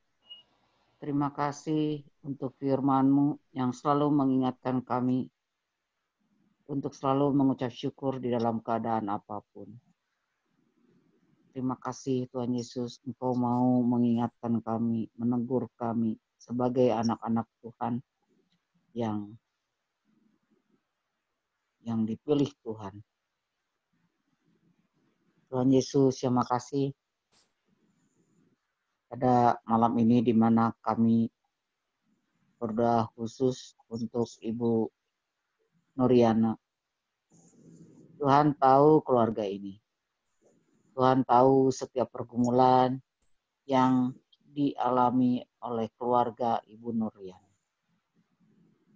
terima kasih untuk firman-Mu yang selalu mengingatkan kami untuk selalu mengucap syukur di dalam keadaan apapun. Terima kasih Tuhan Yesus, Engkau mau mengingatkan kami, menegur kami sebagai anak-anak Tuhan yang dipilih Tuhan. Tuhan Yesus, terima kasih pada malam ini di mana kami berdoa khusus untuk Ibu Nuriana. Tuhan tahu keluarga ini. Tuhan tahu setiap pergumulan yang dialami oleh keluarga Ibu Nuriana.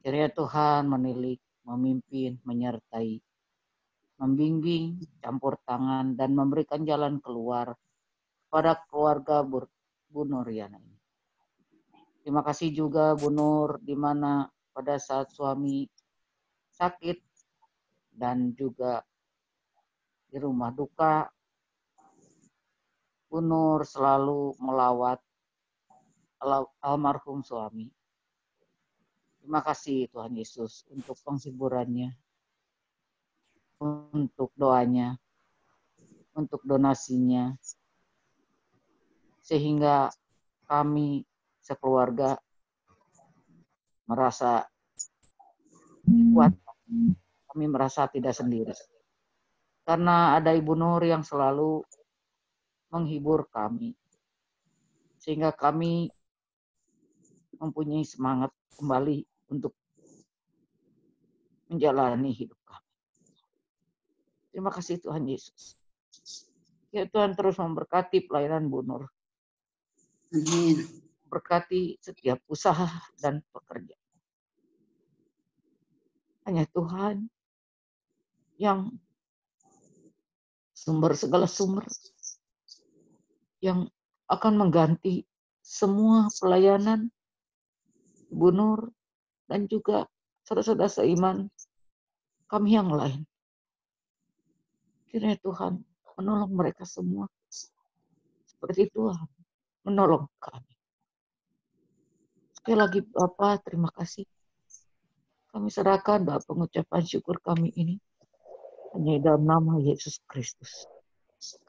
Kiranya Tuhan menilik, memimpin, menyertai, membimbing, campur tangan, dan memberikan jalan keluar pada keluarga Bu Nuriana ini. Terima kasih juga Bu Nur, di mana pada saat suami sakit dan juga di rumah duka, Bu Nur selalu melawat almarhum suami. Terima kasih Tuhan Yesus untuk penghiburannya, untuk doanya, untuk donasinya, sehingga kami sekeluarga merasa kuat, kami merasa tidak sendiri. Karena ada Ibu Nur yang selalu menghibur kami, sehingga kami mempunyai semangat kembali untuk menjalani hidup kami. Terima kasih Tuhan Yesus. Ya Tuhan terus memberkati pelayanan Bu Nur. Amin. Berkati setiap usaha dan pekerjaan. Hanya Tuhan yang sumber segala sumber, yang akan mengganti semua pelayanan Ibu Nur dan juga saudara-saudara seiman kami yang lain. Kiranya Tuhan menolong mereka semua seperti Tuhan menolong kami. Sekali lagi Bapak, terima kasih. Kami serahkan Bapak pengucapan syukur kami ini hanya dalam nama Yesus Kristus.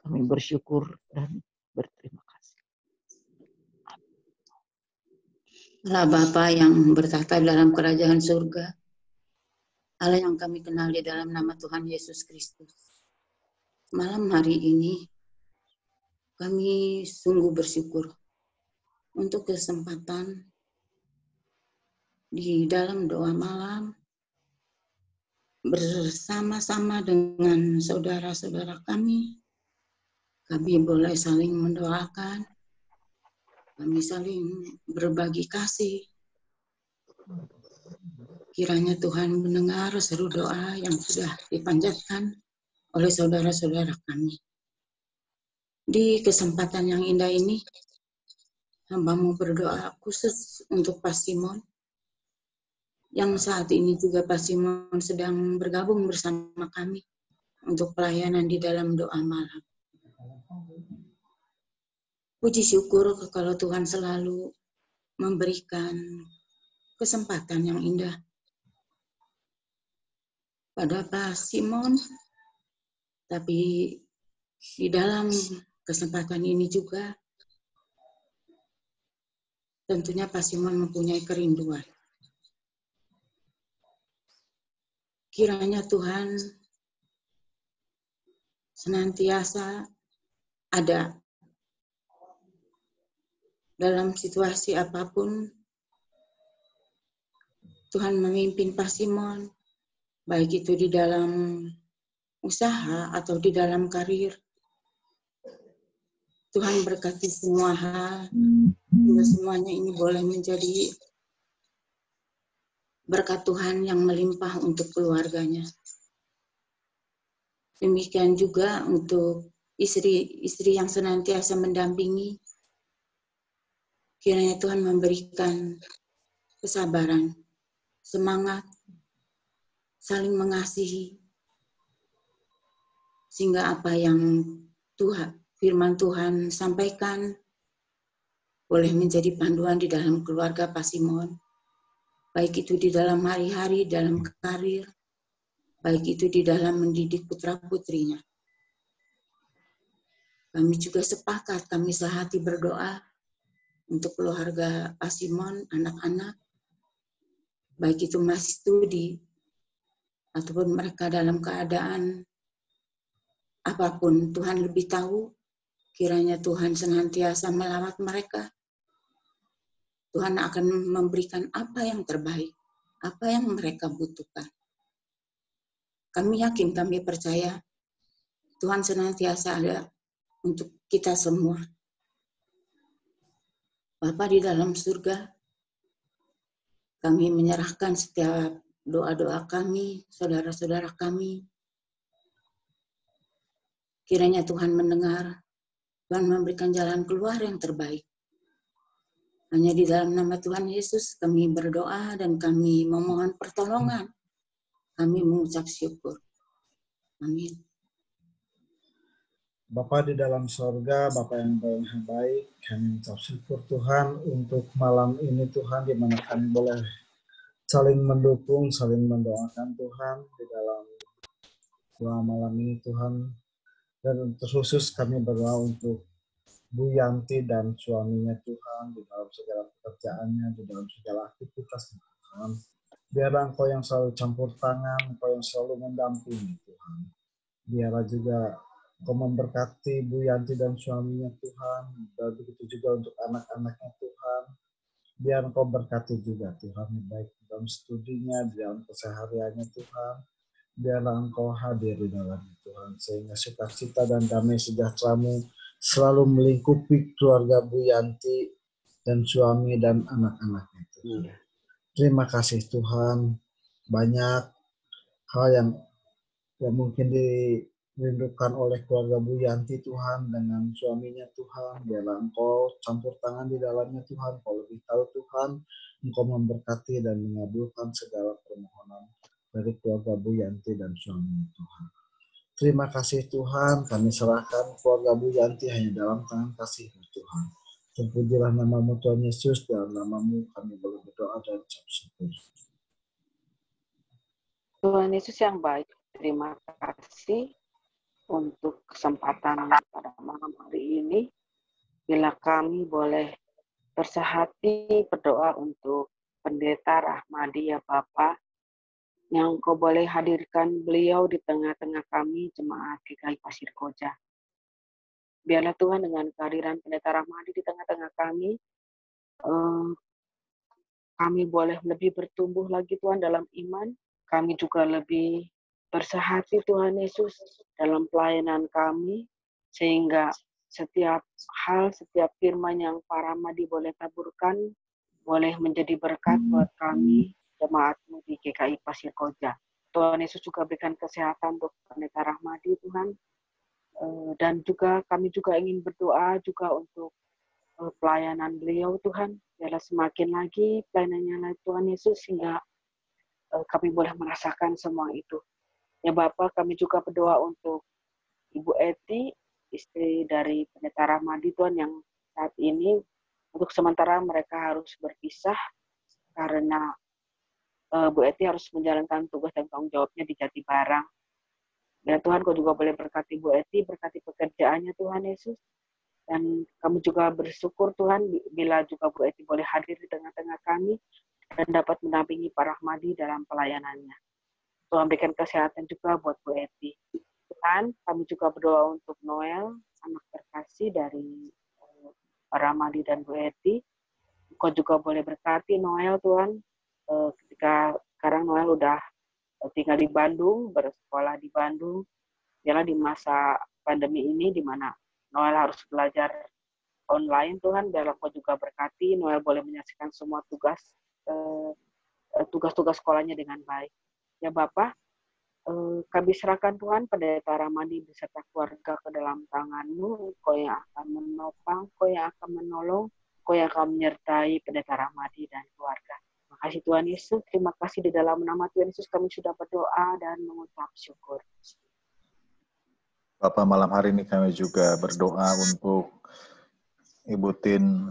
Kami bersyukur dan berterima kasih. Allah Bapa yang bertahta dalam kerajaan surga, Allah yang kami kenal di dalam nama Tuhan Yesus Kristus. Malam hari ini kami sungguh bersyukur untuk kesempatan di dalam doa malam bersama-sama dengan saudara-saudara kami. Kami boleh saling mendoakan, kami saling berbagi kasih. Kiranya Tuhan mendengar seru doa yang sudah dipanjatkan oleh saudara-saudara kami. Di kesempatan yang indah ini, hamba-Mu berdoa khusus untuk Pak Simon, yang saat ini juga Pak Simon sedang bergabung bersama kami untuk pelayanan di dalam doa malam. Puji syukur kalau Tuhan selalu memberikan kesempatan yang indah pada Pak Simon, tapi di dalam kesempatan ini juga tentunya Pak Simon mempunyai kerinduan. Kiranya Tuhan senantiasa ada dalam situasi apapun. Tuhan memimpin Pak Simon, baik itu di dalam usaha atau di dalam karir. Tuhan berkati semua hal, sehingga semuanya ini boleh menjadi berkat Tuhan yang melimpah untuk keluarganya. Demikian juga untuk istri-istri yang senantiasa mendampingi. Kiranya Tuhan memberikan kesabaran, semangat, saling mengasihi, sehingga apa yang firman Tuhan sampaikan boleh menjadi panduan di dalam keluarga Pak Simon, baik itu di dalam hari-hari, dalam karir, baik itu di dalam mendidik putra-putrinya. Kami juga sepakat, kami sehati berdoa untuk keluarga Pak Simon, anak-anak, baik itu masih studi, ataupun mereka dalam keadaan apapun, Tuhan lebih tahu. Kiranya Tuhan senantiasa melawat mereka. Tuhan akan memberikan apa yang terbaik, apa yang mereka butuhkan. Kami yakin, kami percaya Tuhan senantiasa ada untuk kita semua. Bapa di dalam surga, kami menyerahkan setiap doa-doa kami, saudara-saudara kami. Kiranya Tuhan mendengar, Tuhan memberikan jalan keluar yang terbaik. Hanya di dalam nama Tuhan Yesus kami berdoa dan kami memohon pertolongan. Kami mengucap syukur. Amin. Bapa di dalam sorga, Bapa yang baik, kami mengucap syukur Tuhan untuk malam ini Tuhan, di mana kami boleh saling mendukung, saling mendoakan Tuhan di dalam doa malam ini Tuhan. Dan terkhusus kami berdoa untuk Bu Yanti dan suaminya Tuhan, di dalam segala pekerjaannya, di dalam segala aktivitas Tuhan. Biarlah Engkau yang selalu campur tangan, Engkau yang selalu mendampingi Tuhan. Biarlah juga Engkau memberkati Bu Yanti dan suaminya Tuhan, dan begitu juga untuk anak-anaknya Tuhan. Biar Engkau berkati juga Tuhan, baik dalam studinya, di dalam kesehariannya Tuhan. Biarlah Engkau hadir di dalam Tuhan, sehingga sukacita dan damai sejahtera-Mu selalu melingkupi keluarga Bu Yanti dan suami dan anak-anaknya Tuhan. Terima kasih Tuhan, banyak hal yang mungkin dirindukan oleh keluarga Bu Yanti Tuhan dengan suaminya Tuhan. Biarlah Engkau campur tangan di dalamnya Tuhan. Kau lebih tahu Tuhan, Engkau memberkati dan mengabulkan segala permohonan dari keluarga Bu Yanti dan suaminya Tuhan. Terima kasih Tuhan, kami serahkan keluarga Bu Yanti hanya dalam tangan kasih-Mu Tuhan. Terpujilah nama-Mu Tuhan Yesus, dalam nama-Mu kami boleh berdoa dan ucap syukur. Tuhan Yesus yang baik, terima kasih untuk kesempatan pada malam hari ini. Bila kami boleh bersehati berdoa untuk Pendeta Rahmadi ya Bapak, yang Engkau boleh hadirkan beliau di tengah-tengah kami, jemaat GKI Pasir Koja. Biarlah Tuhan dengan kehadiran Pendeta Rahmadi di tengah-tengah kami boleh lebih bertumbuh lagi Tuhan dalam iman. Kami juga lebih bersehati Tuhan Yesus dalam pelayanan kami, sehingga setiap hal, setiap firman yang Pak Rahmadi boleh taburkan, boleh menjadi berkat buat kami, jemaat-Mu di GKI Pasir Koja. Tuhan Yesus juga berikan kesehatan untuk Pendeta Rahmadi Tuhan. Dan juga kami juga ingin berdoa juga untuk pelayanan beliau Tuhan. Biarlah semakin lagi pelayanannya Tuhan Yesus, sehingga kami boleh merasakan semua itu. Ya Bapak, kami juga berdoa untuk Ibu Eti, istri dari Pendeta Rahmadi Tuhan, yang saat ini untuk sementara mereka harus berpisah karena Bu Eti harus menjalankan tugas dan tanggung jawabnya di Jatibarang. Ya Tuhan, Kau juga boleh berkati Bu Eti, berkati pekerjaannya Tuhan Yesus. Dan kami juga bersyukur Tuhan bila juga Bu Eti boleh hadir di tengah-tengah kami dan dapat mendampingi Pak Rahmadi dalam pelayanannya. Tuhan berikan kesehatan juga buat Bu Eti. Tuhan, kami juga berdoa untuk Noel, anak terkasih dari Pak Rahmadi dan Bu Eti. Kau juga boleh berkati Noel Tuhan, ketika sekarang Noel udah tinggal di Bandung, bersekolah di Bandung. Biarlah di masa pandemi ini, di mana Noel harus belajar online Tuhan, biarlah Kau juga berkati Noel boleh menyaksikan semua tugas-tugas sekolahnya dengan baik. Ya Bapak, Kami serahkan Tuhan Pendeta Ramadi beserta keluarga ke dalam tangan-Mu. Kau yang akan menopang, Kau yang akan menolong, Kau yang akan menyertai Pendeta Ramadi dan keluarga. Terima kasih Tuhan Yesus. Terima kasih di dalam nama Tuhan Yesus kami sudah berdoa dan mengucap syukur. Bapak, malam hari ini kami juga berdoa untuk Ibu Tin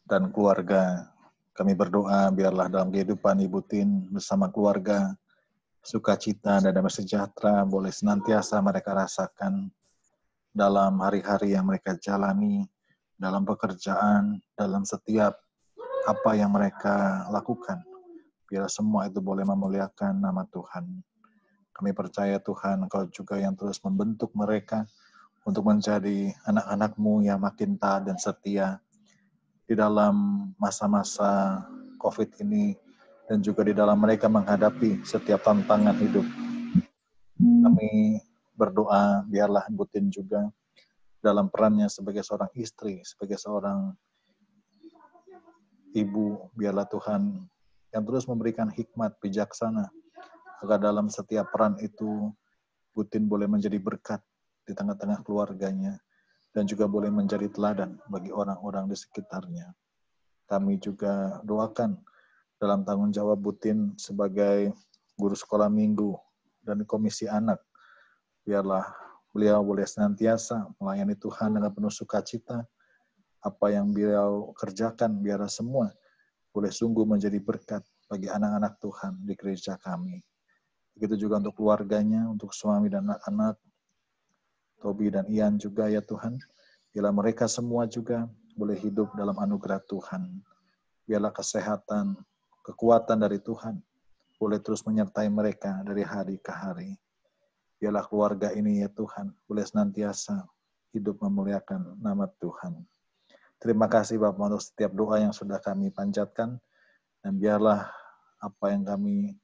dan keluarga. Kami berdoa biarlah dalam kehidupan Ibu Tin bersama keluarga, sukacita dan damai sejahtera boleh senantiasa mereka rasakan dalam hari-hari yang mereka jalani, dalam pekerjaan, dalam setiap apa yang mereka lakukan. Biar semua itu boleh memuliakan nama Tuhan. Kami percaya Tuhan, Engkau juga yang terus membentuk mereka untuk menjadi anak-anak-Mu yang makin taat dan setia di dalam masa-masa COVID ini, dan juga di dalam mereka menghadapi setiap tantangan hidup. Kami berdoa, biarlah Ibu Tin juga dalam perannya sebagai seorang istri, sebagai seorang ibu, biarlah Tuhan yang terus memberikan hikmat bijaksana, agar dalam setiap peran itu, Ibu Tin boleh menjadi berkat di tengah-tengah keluarganya, dan juga boleh menjadi teladan bagi orang-orang di sekitarnya. Kami juga doakan dalam tanggung jawab Bu Tin sebagai guru sekolah minggu dan komisi anak. Biarlah beliau boleh senantiasa melayani Tuhan dengan penuh sukacita. Apa yang beliau kerjakan, biarlah semua boleh sungguh menjadi berkat bagi anak-anak Tuhan di gereja kami. Begitu juga untuk keluarganya, untuk suami dan anak-anak, Tobi dan Ian juga ya Tuhan. Biarlah mereka semua juga boleh hidup dalam anugerah Tuhan. Biarlah kesehatan, kekuatan dari Tuhan boleh terus menyertai mereka dari hari ke hari. Biarlah keluarga ini ya Tuhan boleh senantiasa hidup memuliakan nama Tuhan. Terima kasih Bapak untuk setiap doa yang sudah kami panjatkan, dan biarlah apa yang kami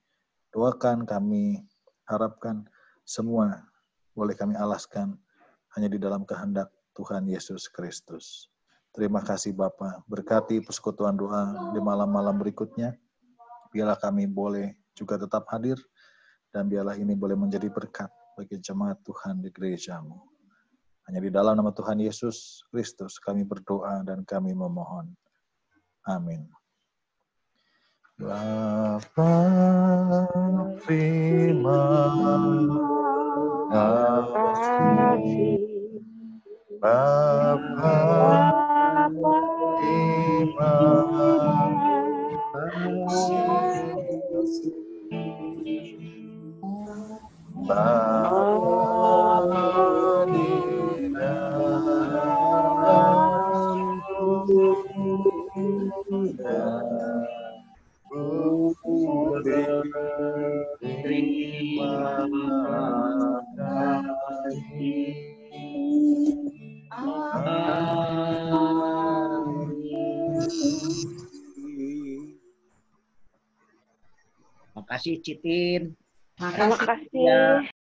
doakan, kami harapkan semua boleh kami alaskan hanya di dalam kehendak Tuhan Yesus Kristus. Terima kasih Bapa, berkati persekutuan doa di malam-malam berikutnya. Biarlah kami boleh juga tetap hadir, dan biarlah ini boleh menjadi berkat bagi jemaat Tuhan di gereja-Mu. Hanya di dalam nama Tuhan Yesus Kristus kami berdoa dan kami memohon. Amin. Bapa, terima kasih. Bapa, terima kasih. Bapa di dalam surga, terima kasih. Makasih Citin. Terima kasih.